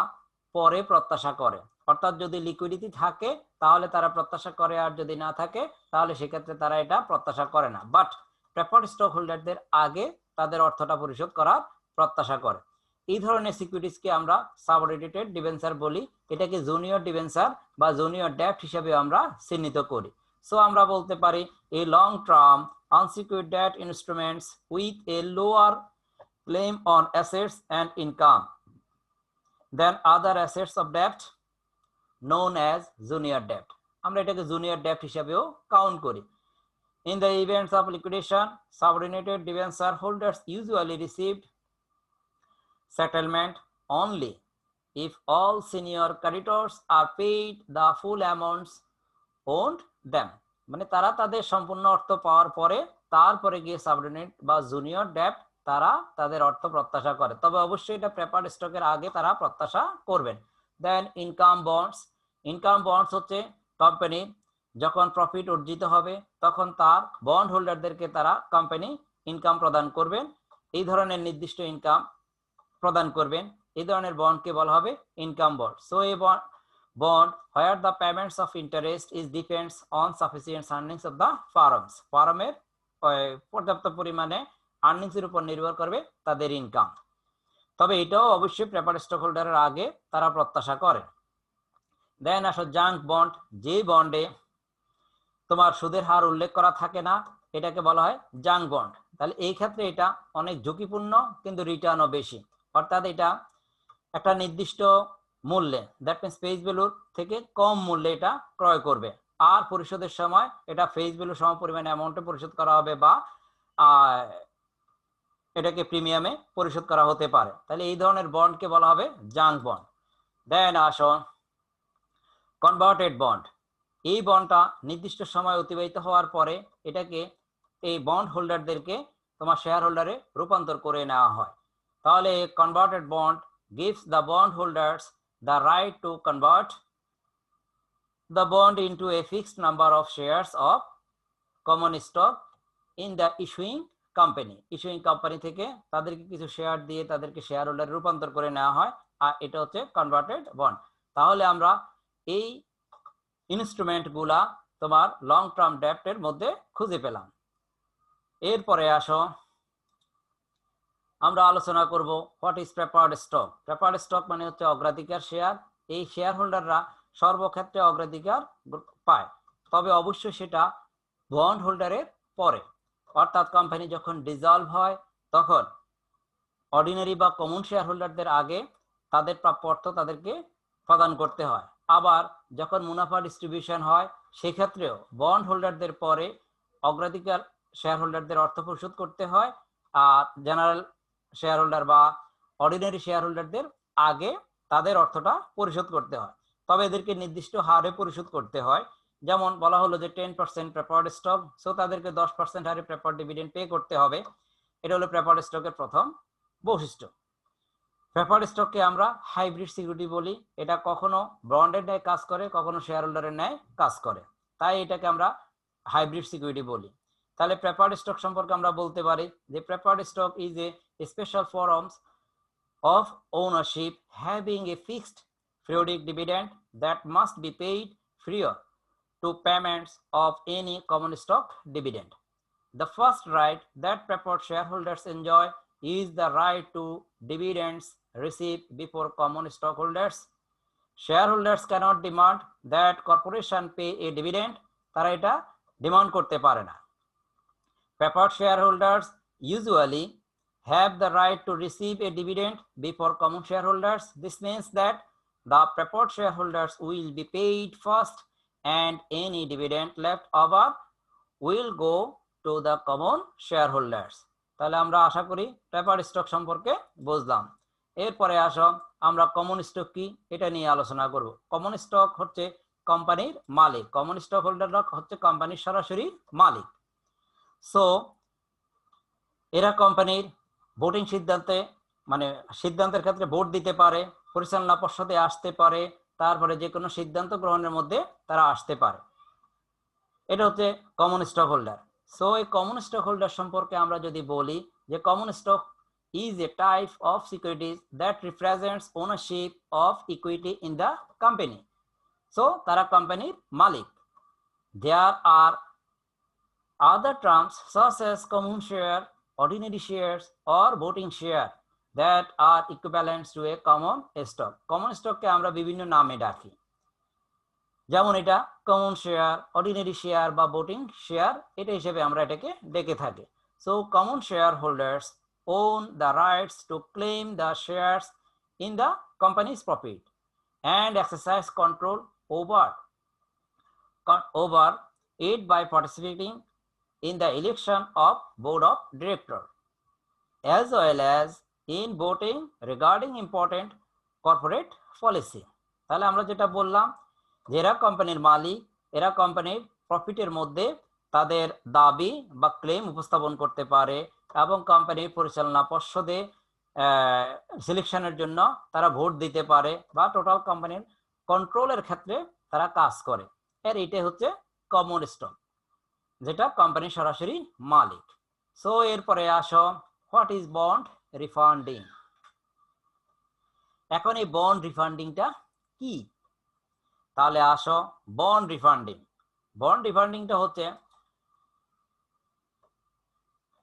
পরে প্রত্যাশা করে। অর্থাৎ যদি লিকুইডিটি থাকে তাহলে তারা প্রত্যাশা করে, আর যদি না থাকে তাহলে সেক্ষেত্রে তারা এটা প্রত্যাশা করে না। বাট প্রেফার্ড স্টক হোল্ডারদের আগে তাদের অর্থটা পরিশোধ করার প্রত্যাশা করে। এই ধরনের সিকিউরিটিজকে আমরা সাবঅর্ডিনেটেড ডিবেঞ্চার বলি। এটাকে জুনিয়র ডিবেঞ্চার বা জুনিয়র ডেপ্ট হিসেবে আমরা চিহ্নিত করি। সো আমরা বলতে পারি a long term unsecured debt instruments with a lower claim on assets and income than other assets of ডেপ্ট known as junior debt. আমরা এটাকে জুনিয়র ডেপ্ট হিসেবেও কাউন্ট করি। In the events of liquidation, subordinated debenture holders usually received settlement only if all senior creditors are paid the full amounts owed them. মানে তারা তাদের সম্পূর্ণ অর্থ পাওয়ার পরে তারপরে গিয়ে সাবঅর্ডিনেট বা জুনিয়র ডেপ্ট তারা তাদের অর্থ প্রত্যাশা করে, তবে অবশ্যই এটা প্রেফার্ড স্টকের আগে তারা প্রত্যাশা করবেন। দেন ইনকাম বন্ডস। ইনকাম বন্ডস হচ্ছে কোম্পানি যখন প্রফিট অর্জিত হবে তখন তার বন্ড হোল্ডারদেরকে তারা কোম্পানি ইনকাম প্রদান করবেন, এই ধরনের নির্দিষ্ট ইনকাম প্রদান করবেন। এই ধরনের বন্ডকে বলা হবে ইনকাম বন্ড। সো এই bond where the payments of interest is depends on sufficient earnings of the firms. ফার্মের পর্যাপ্ত পরিমাণে আর্নিংস এর উপর নির্ভর করবে তাদের ইনকাম, তবে এটাও অবশ্যই প্রেফার্ড স্টক হোল্ডারের আগে তারা প্রত্যাশা করে। দেন আসো জাঙ্ক বন্ড। যে বন্ডে তোমার সুদের হার উল্লেখ করা থাকে না এটাকে বলা হয় জাঙ্ক বন্ড। তাহলে এই ক্ষেত্রে এটা অনেক ঝুঁকিপূর্ণ কিন্তু রিটার্নও বেশি, অর্থাৎ এটা একটা নির্দিষ্ট মূল্যে দ্যাট মিনস ফেস ভ্যালুর থেকে কম মূল্যে এটা ক্রয় করবে, আর পরিশোধের সময় এটা ফেস ভ্যালু সম পরিমাণে অ্যামাউন্টে পরিশোধ করা হবে বা এটাকে প্রিমিয়ামে পরিশোধ করা হতে পারে। তাহলে এই ধরনের বন্ডকে বলা হবে জাঙ্ক বন্ড। দেন আসো কনভার্টেড বন্ড। এই বন্ডটা নির্দিষ্ট সময় অতিবাহিত হওয়ার পরে এটাকে এই বন্ড হোল্ডারদেরকে তোমার শেয়ার হোল্ডারে রূপান্তর করে নেওয়া হয়। তাহলে converted bond gives the bond holders the right to convert the bond into a fixed number of shares of common stock in the issuing company. Issuing company থেকে তাদেরকে কিছু শেয়ার দিয়ে তাদেরকে শেয়ার হোল্ডারে রূপান্তর করে নেওয়া হয়, আর এটা হচ্ছে কনভার্টেড বন্ড। তাহলে আমরা এই ইনস্ট্রুমেন্ট গুলা তোমার লং টার্ম ডেপ্টের মধ্যে খুঁজে পেলাম। এরপরে আসো আমরা আলোচনা করব what is preferred stock. Preferred stock মানে হচ্ছে অগ্রাধিকার শেয়ার। এই শেয়ার হোল্ডাররা সর্বক্ষেত্রে অগ্রাধিকার পায়, তবে অবশ্যই সেটা বন্ড হোল্ডারের পরে, অর্থাৎ কোম্পানি যখন ডিসলভ হয় তখন অর্ডিনারি বা কমন শেয়ার হোল্ডারদের আগে তাদের প্রাপ্য অর্থ তাদেরকে প্রদান করতে হয়। আবার যখন মুনাফা ডিস্ট্রিবিউশন হয় সেক্ষেত্রেও বন্ড হোল্ডারদের পরে অগ্রাধিকার শেয়ার হোল্ডারদের অর্থ পরিশোধ করতে হয়, আর জেনারেল শেয়ার হোল্ডার বা অর্ডিনারি শেয়ার হোল্ডারদের আগে তাদের অর্থটা পরিশোধ করতে হয়, তবে এদেরকে নির্দিষ্ট হারে পরিশোধ করতে হয়। যেমন বলা হলো যে 10% প্রেফার্ড স্টক, সো তাদেরকে 10% হারে প্রেফার্ড ডিভিডেন্ড পে করতে হবে। এটা হলো প্রেফার্ড স্টকের প্রথম বৈশিষ্ট্য। প্রেফার্ড স্টককে আমরা হাইব্রিড সিকিউরিটি বলি। এটা কখনো বন্ডের ন্যায় কাজ করে, কখনো শেয়ার হোল্ডারের ন্যায় কাজ করে, তাই এটাকে আমরা হাইব্রিড সিকিউরিটি বলি। তাহলে প্রেফার্ড স্টক সম্পর্কে আমরা বলতে পারি যে preferred stock is a special forms of ownership having a fixed periodic dividend that must be paid prior to payments of any common stock dividend. The first right that preferred shareholders enjoy is the right to dividends received before common stockholders. Shareholders cannot demand that corporation pay a dividend. তারা এটা demand করতে পারে না। Preferred shareholders usually have the right to receive a dividend before common shareholders. This means that the preferred shareholders will be paid first and any dividend left over will go to the common shareholders. তাহলে আমরা আশা করি preferred stock সম্পর্কে বুঝলাম। এরপরে আসো আমরা common stock কি এটা নিয়ে আলোচনা করব। কমন স্টক হচ্ছে কোম্পানির মালিক, কমন স্টক হোল্ডাররা হচ্ছে কোম্পানির সরাসরি মালিক। সো এরা কোম্পানির ভোটিং সিদ্ধান্তে মানে সিদ্ধান্তের ক্ষেত্রে ভোট দিতে পারে, পরিচালনা পর্ষদে আসতে পারে, তারপরে যে কোনো সিদ্ধান্ত গ্রহণের মধ্যে তারা আসতে পারে। এটা হচ্ছে কমন স্টক হোল্ডার। সো এই কমন স্টক হোল্ডার সম্পর্কে আমরা যদি বলি যে common stock is a type of securities that represents ownership of equity in the company. So তারা কোম্পানির মালিক। দেয়ার আর Other terms such as common share, ordinary shares or voting share that are equivalent to a common stock. Common stock কে আমরা বিভিন্ন নামে ডাকি, যেমন এটা common share, ordinary share বা voting share, এটা হিসেবে আমরা এটাকে ডেকে থাকি। So common share holders own the rights to claim the shares in the company's profit and exercise control over it by participating in the election of board of directors as well as in voting regarding important corporate policy. তাহলে আমরা যেটা বললাম, যারা কোম্পানির মালিক, এরা কোম্পানির প্রফিটের মধ্যে তাদের দাবি বা ক্লেম উপস্থাপন করতে পারে এবং কোম্পানির পরিচালনা পর্ষদে সিলেকশনের জন্য তারা ভোট দিতে পারে বা টোটাল কোম্পানির কন্ট্রোলের ক্ষেত্রে তারা কাজ করে। এর এটাই হচ্ছে কমন স্টক, যেটা কোম্পানির সরাসরি মালিক। সো এরপরে আসো, হোয়াট ইজ বন্ড রিফান্ডিং। এখন এই বন্ড রিফান্ডিংটা কি? তাহলে আসো, বন্ড রিফান্ডিং। বন্ড রিফান্ডিংটা হচ্ছে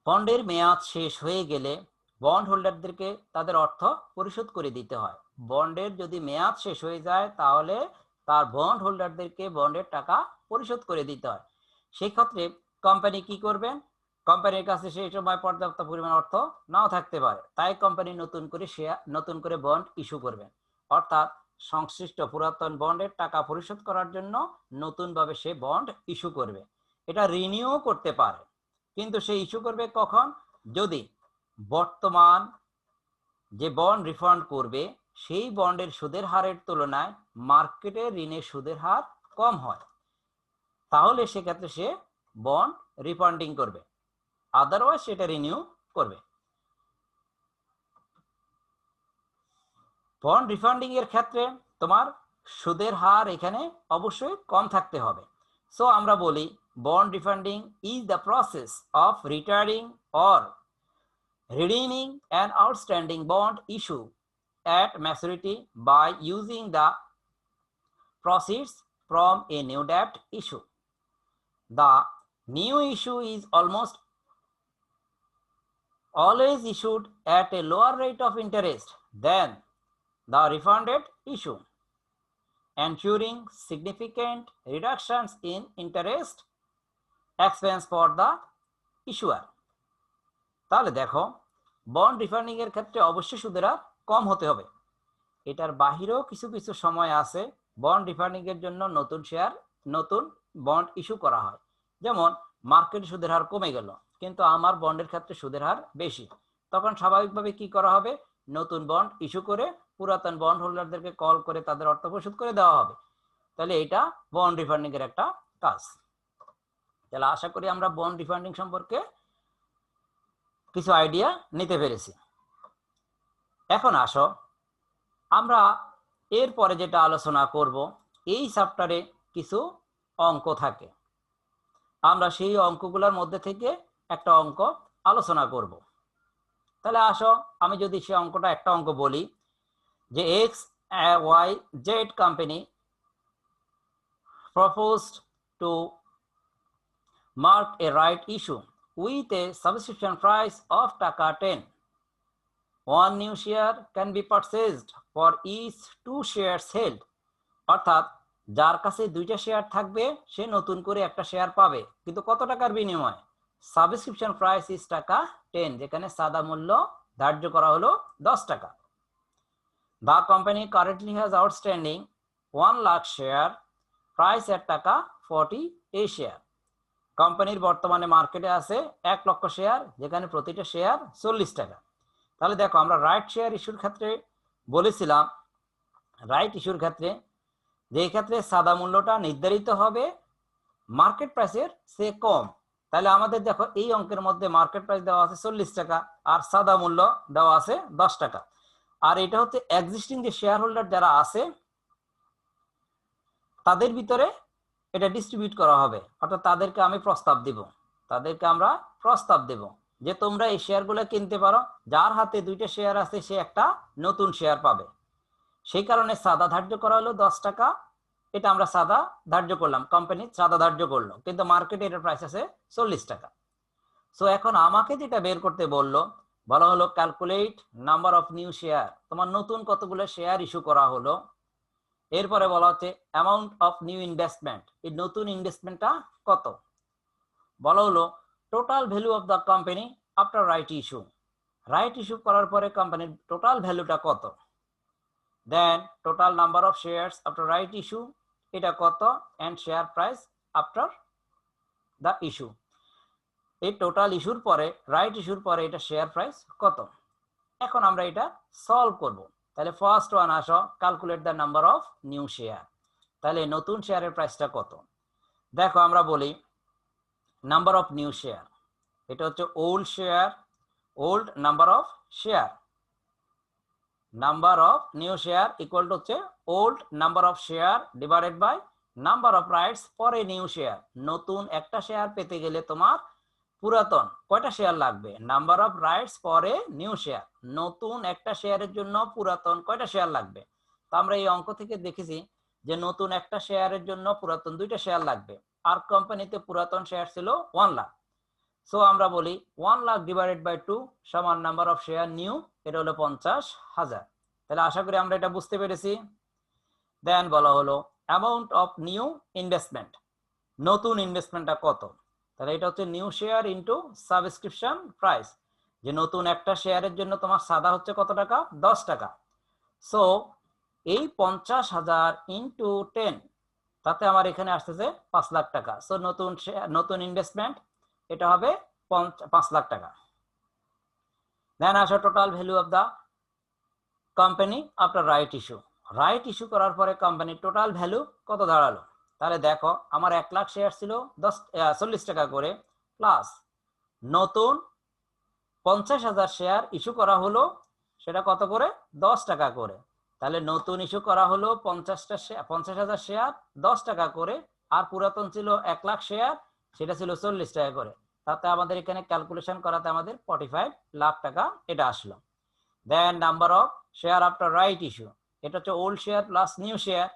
বন্ডের মেয়াদ শেষ হয়ে গেলে বন্ড হোল্ডারদেরকে তাদের অর্থ পরিশোধ করে দিতে হয়। বন্ডের যদি মেয়াদ শেষ হয়ে যায় তাহলে তার বন্ড হোল্ডারদেরকে বন্ডের টাকা পরিশোধ করে দিতে হয়। সেই ক্ষেত্রে কোম্পানি কি করবেন? কোম্পানির কাছে সেই সময় পর্যাপ্ত পরিমাণ অর্থ নাও থাকতে পারে, তাই কোম্পানি নতুন করে বন্ড ইস্যু করবেন, অর্থাৎ সংশ্লিষ্ট পুরাতন বন্ডের টাকা পরিশোধ করার জন্য নতুনভাবে সে বন্ড ইস্যু করবে। এটা রিনিউ করতে পারে, কিন্তু সে ইস্যু করবে কখন? যদি বর্তমান যে বন্ড রিফান্ড করবে সেই বন্ডের সুদের হারের তুলনায় মার্কেটে ঋণের সুদের হার কম হয়, তাহলে সেক্ষেত্রে সে বন্ড রিফান্ডিং করবে, আদারওয়াইজ সেটা রিনিউ করবে। বন্ড রিফান্ডিং এর ক্ষেত্রে তোমার সুদের হার এখানে অবশ্যই কম থাকতে হবে। সো আমরা বলি bond refunding is the process of retiring or redeeming an outstanding bond issue at maturity by using the proceeds from a new debt issue. The new issue is almost always issued at a lower rate of interest than the refunded issue, ensuring significant reductions in interest expense for the issuer. তাহলে দেখো, bond রিফান্ডিং এর ক্ষেত্রে অবশ্যই সুদের হার কম হতে হবে। এটার বাহিরেও কিছু কিছু সময় আছে বন্ড রিফান্ডিং এর জন্য নতুন বন্ড ইস্যু করা হয়। যেমন মার্কেট সুদের হার কমে গেল, কিন্তু আমার বন্ডের ক্ষেত্রে সুদের হার বেশি, তখন স্বাভাবিকভাবে কি করা হবে? নতুন বন্ড ইস্যু করে পুরাতন বন্ড হোল্ডারদেরকে কল করে তাদের অর্থ পরিশোধ করে দেওয়া হবে। তাহলে এটা বন্ড রিফান্ডিং এর একটা কাজ। তাহলে আশা করি আমরা বন্ড রিফান্ডিং সম্পর্কে কিছু আইডিয়া নিতে পেরেছি। এখন আসো, আমরা এরপরে যেটা আলোচনা করব, এই চ্যাপ্টারে কিছু অঙ্ক থাকে, আমরা সেই অঙ্কগুলোর মধ্যে থেকে একটা অঙ্ক আলোচনা করব। তাহলে আসো, আমি যদি সেই অঙ্কটা একটা অঙ্ক বলি যে XYZ company proposed to mark a right issue with a subscription price of taka 10. One new share can be purchased for each 2 shares held. অর্থাৎ যার কাছে 2টা শেয়ার থাকবে সে নতুন করে একটা শেয়ার পাবে, কিন্তু কত টাকার বিনিময়ে? সাবস্ক্রিপশন প্রাইস ইজ টাকা 10, যেখানে সাদা মূল্য ধার্য করা হলো 10 টাকা। The company currently has outstanding 1 lakh share price at টাকা 40 a share. কোম্পানির বর্তমানে মার্কেটে আছে 1 লক্ষ শেয়ার, যেখানে প্রতিটা শেয়ার 40 টাকা। তাহলে দেখো, আমরা রাইট শেয়ার ইস্যুর ক্ষেত্রে বলেছিলাম, রাইট ইস্যুর ক্ষেত্রে যে ক্ষেত্রে সাদা মূল্যটা নির্ধারিত হবে মার্কেট প্রাইসের চেয়ে কম। তাহলে আমাদের দেখো, এই অঙ্কের মধ্যে মার্কেট প্রাইস দেওয়া আছে 40 টাকা আর সাদা মূল্য দেওয়া আছে 10 টাকা। আর এটা হচ্ছে এক্সিস্টিং যে শেয়ার হোল্ডার যারা আছে তাদের ভিতরে এটা ডিস্ট্রিবিউট করা হবে, অর্থাৎ তাদেরকে আমরা প্রস্তাব দেব যে তোমরা এই শেয়ারগুলো কিনতে পারো, যার হাতে 2টা শেয়ার আছে সে একটা নতুন শেয়ার পাবে। সেই কারণে সাদা ধার্য করা হলো 10 টাকা এটা আমরা সাদা ধার্য করলাম, কোম্পানি সাদা ধার্য করলো, কিন্তু মার্কেটে এটার প্রাইস আছে 40 টাকা। সো এখন আমাকে যেটা বের করতে বললো, বলা হলো calculate number of new share, তোমার নতুন কতগুলো শেয়ার ইস্যু করা হলো। এরপরে বলা হচ্ছে অ্যামাউন্ট অফ নিউ ইনভেস্টমেন্ট, এই নতুন ইনভেস্টমেন্টটা কত। বলা হলো total value of the company after right issue, right issue করার পরে কোম্পানির টোটাল ভ্যালুটা কত। Then total number of shares after right issue, এটা কত, and share price after the issue, এই টোটাল ইস্যুর পরে, রাইট ইস্যুর পরে এটা শেয়ার প্রাইস কত। এখন আমরা এটা সলভ করব। তাহলে ফার্স্ট ওয়ান আসো, calculate the number of new share. তাহলে নতুন শেয়ারের প্রাইসটা কত। দেখো আমরা বলি নাম্বার অফ নিউ শেয়ার, এটা হচ্ছে old share, old number of share, number of new share equal to হচ্ছে old number of share divided by number of rights for a new share. নতুন একটা শেয়ার পেতে গেলে তোমার পুরাতন কয়টা শেয়ার লাগবে, number of rights for a new share, নতুন একটা শেয়ারের জন্য পুরাতন কয়টা শেয়ার লাগবে। তো আমরা এই অঙ্ক থেকে দেখেছি যে নতুন একটা শেয়ারের জন্য পুরাতন 2টা শেয়ার লাগবে, আর কোম্পানিতে পুরাতন শেয়ার ছিল 1 লাখ। সো আমরা বলি 1 লাখ ডিভাইডেড বাই 2 সমান নাম্বার অফ শেয়ার নিউ, এটা হলো 50,000। তাহলে আশা করি আমরা এটা বুঝতে পেরেছি। দেন বলা হলো অ্যামাউন্ট অফ নিউ ইনভেস্টমেন্ট, নতুন ইনভেস্টমেন্টটা কত। তাহলে এটা হচ্ছে new share into subscription price, যে নতুন একটা শেয়ারের জন্য তোমার সাদা হচ্ছে কত টাকা, 10 টাকা। সো এই 50,000 ইনটু 10, তাতে আমার এখানে আসতেছে 5 লাখ টাকা। সো নতুন শেয়ার, নতুন ইনভেস্টমেন্ট এটা হবে 5 লাখ টাকা। Then also total value of the company after right issue, right issue করার পরে কোম্পানির টোটাল ভ্যালু কত দাঁড়ালো। তাহলে দেখো আমার 1 লাখ শেয়ার ছিল 40 টাকা করে, প্লাস নতুন 50,000 শেয়ার ইস্যু করা হলো, সেটা কত করে, 10 টাকা করে। তাহলে নতুন ইস্যু করা হলো 50,000 শেয়ার 10 টাকা করে, আর পুরাতন ছিল 1 লাখ শেয়ার, সেটা ছিল 40 টাকা করে। তাতে আমাদের এখানে ক্যালকুলেশন করাতে আমাদের 45 লাখ টাকা এটা আসলো। Then number of share after right issue, এটা হচ্ছে old share plus new share.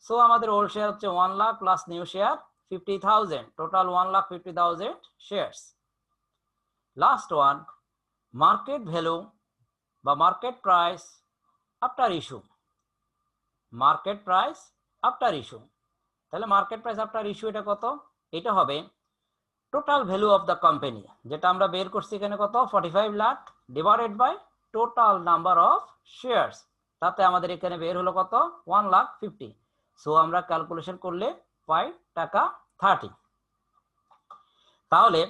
So আমাদের ওল্ড শেয়ার হচ্ছে 1 lakh plus new share 50,000, total 1,50,000 shares. Last one market value বা market price after issue, market price after issue. তাহলে market price after issue এটা কত, এটা হবে total value of the company, যেটা আমরা বের করছি এখানে কত, 45 lakh divided by total number of shares, তাতে আমাদের এখানে বের হলো কত, 1,50,000। সো আমরা ক্যালকুলেশন করলে পাই টাকা 30। তাহলে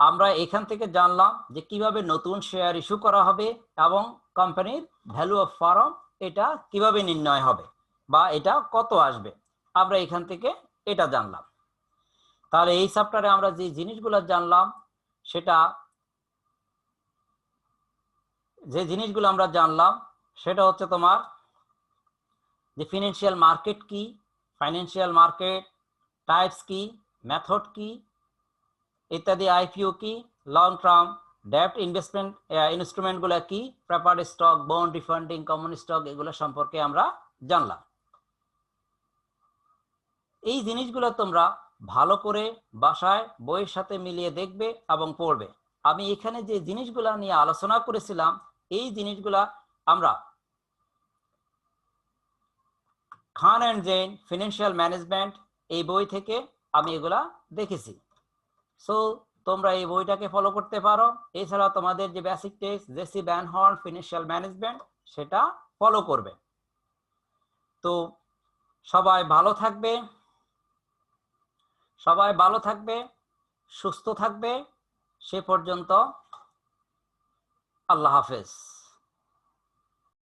আমরা এখান থেকে জানলাম যে কিভাবে নতুন শেয়ার ইস্যু করা হবে এবং কোম্পানির ভ্যালু অফ ফার্ম এটা কিভাবে নির্ণয় হবে বা এটা কত আসবে, আমরা এখান থেকে এটা জানলাম। তাহলে এই চ্যাপ্টারে আমরা যে জিনিসগুলো জানলাম, সেটা যে জিনিসগুলো আমরা জানলাম সেটা হচ্ছে তোমার যে ফিনান্সিয়াল মার্কেট কি, ফাইন্যান্সিয়াল মার্কেট টাইপস কি, মেথড কি ইত্যাদি, আইপিও কি, লং টার্ম ডেট ইনভেস্টমেন্ট ইনস্ট্রুমেন্টগুলো কি, preferred stock, bond, refunding, common stock, এগুলো সম্পর্কে আমরা জানলাম। এই জিনিসগুলো তোমরা ভালো করে বাসায় বইয়ের সাথে মিলিয়ে দেখবে এবং পড়বে। আমি এখানে যে জিনিসগুলো নিয়ে আলোচনা করেছিলাম, এই জিনিসগুলা আমরা খান অ্যান্ড জেন ফিনান্সিয়াল ম্যানেজমেন্ট এই বই থেকে আমি এগুলা দেখেছি। সো তোমরা এই বইটাকে ফলো করতে পারো। এছাড়া তোমাদের যে basic test JC Van Horne financial management, সেটা ফলো করবে। তো সবাই ভালো থাকবে, সবাই ভালো থাকবে, সুস্থ থাকবে। সে পর্যন্ত আল্লাহ হাফেজ।